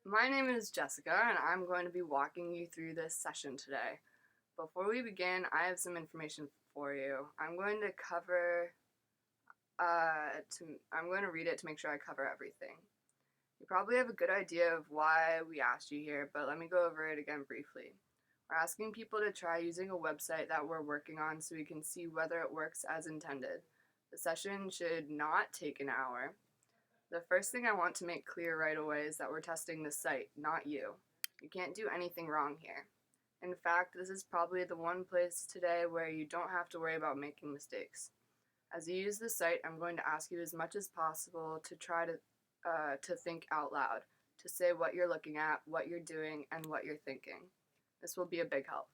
My name is Jessica, and I'm going to be walking you through this session today. Before we begin, I have some information for you. I'm going to read it to make sure I cover everything. You probably have a good idea of why we asked you here, but let me go over it again briefly. We're asking people to try using a website that we're working on so we can see whether it works as intended. The session should not take an hour. The first thing I want to make clear right away is that we're testing the site, not you. You can't do anything wrong here. In fact, this is probably the one place today where you don't have to worry about making mistakes. As you use the site, I'm going to ask you as much as possible to try to think out loud, to say what you're looking at, what you're doing, and what you're thinking. This will be a big help.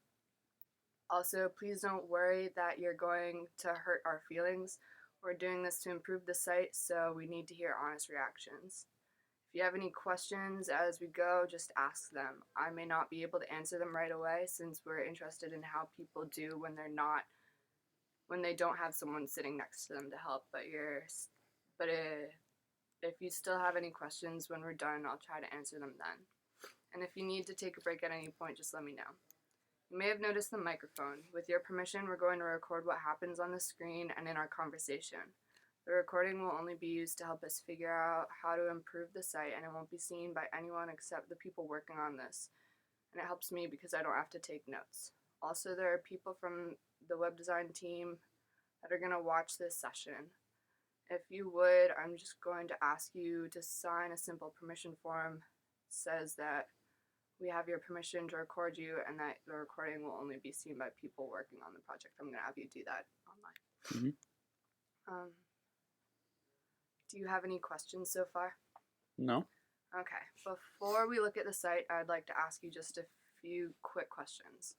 Also, please don't worry that you're going to hurt our feelings. We're doing this to improve the site, so we need to hear honest reactions. If you have any questions as we go, just ask them. I may not be able to answer them right away since we're interested in how people do when they don't have someone sitting next to them to help. But if you still have any questions when we're done, I'll try to answer them then. And if you need to take a break at any point, just let me know. You may have noticed the microphone. With your permission, we're going to record what happens on the screen and in our conversation. The recording will only be used to help us figure out how to improve the site, and it won't be seen by anyone except the people working on this. And it helps me because I don't have to take notes. Also, there are people from the web design team that are going to watch this session. If you would, I'm just going to ask you to sign a simple permission form. It says that we have your permission to record you and that the recording will only be seen by people working on the project. I'm going to have you do that online. Do you have any questions so far? No. Okay. Before we look at the site, I'd like to ask you just a few quick questions.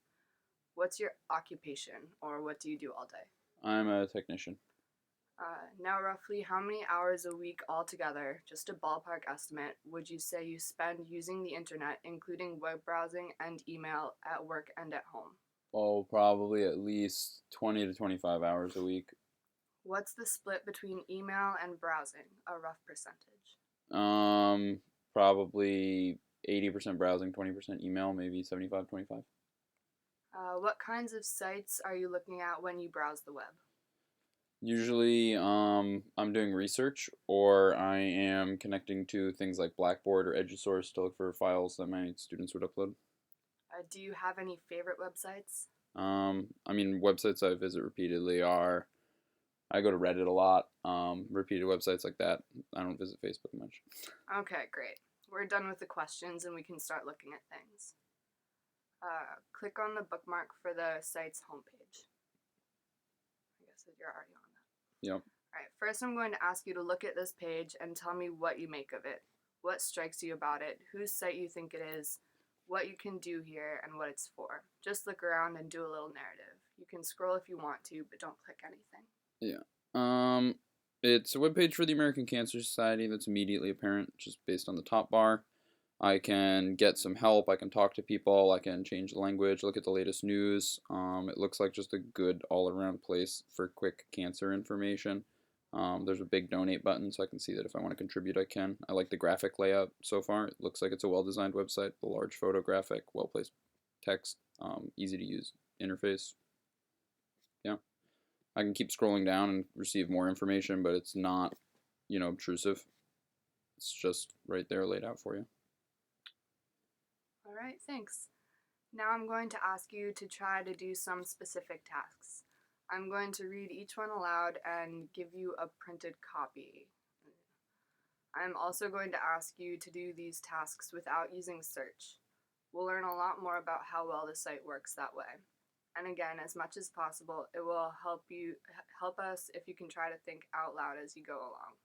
What's your occupation, or what do you do all day? I'm a technician. Now, roughly how many hours a week altogether, just a ballpark estimate, would you say you spend using the internet, including web browsing and email, at work and at home? Oh, probably at least 20 to 25 hours a week. What's the split between email and browsing, a rough percentage? Probably 80% browsing, 20% email, maybe 75-25. What kinds of sites are you looking at when you browse the web? Usually, I'm doing research, or I am connecting to things like Blackboard or Edusource to look for files that my students would upload. Do you have any favorite websites? Websites I visit repeatedly are, I go to Reddit a lot, repeated websites like that. I don't visit Facebook much. Okay, great. We're done with the questions and we can start looking at things. Click on the bookmark for the site's homepage. I guess that you're already on that. Yep. Alright, first I'm going to ask you to look at this page and tell me what you make of it. What strikes you about it, whose site you think it is, what you can do here, and what it's for. Just look around and do a little narrative. You can scroll if you want to, but don't click anything. Yeah. It's a webpage for the American Cancer Society that's immediately apparent just based on the top bar. I can get some help, I can talk to people, I can change the language, look at the latest news. It looks like just a good all-around place for quick cancer information. There's a big donate button, so I can see that if I want to contribute, I can. I like the graphic layout so far. It looks like it's a well-designed website, the large photo graphic, well-placed text, easy-to-use interface. Yeah. I can keep scrolling down and receive more information, but it's not, obtrusive. It's just right there laid out for you. Alright, thanks. Now I'm going to ask you to try to do some specific tasks. I'm going to read each one aloud and give you a printed copy. I'm also going to ask you to do these tasks without using search. We'll learn a lot more about how well the site works that way. And again, as much as possible, it will help us if you can try to think out loud as you go along.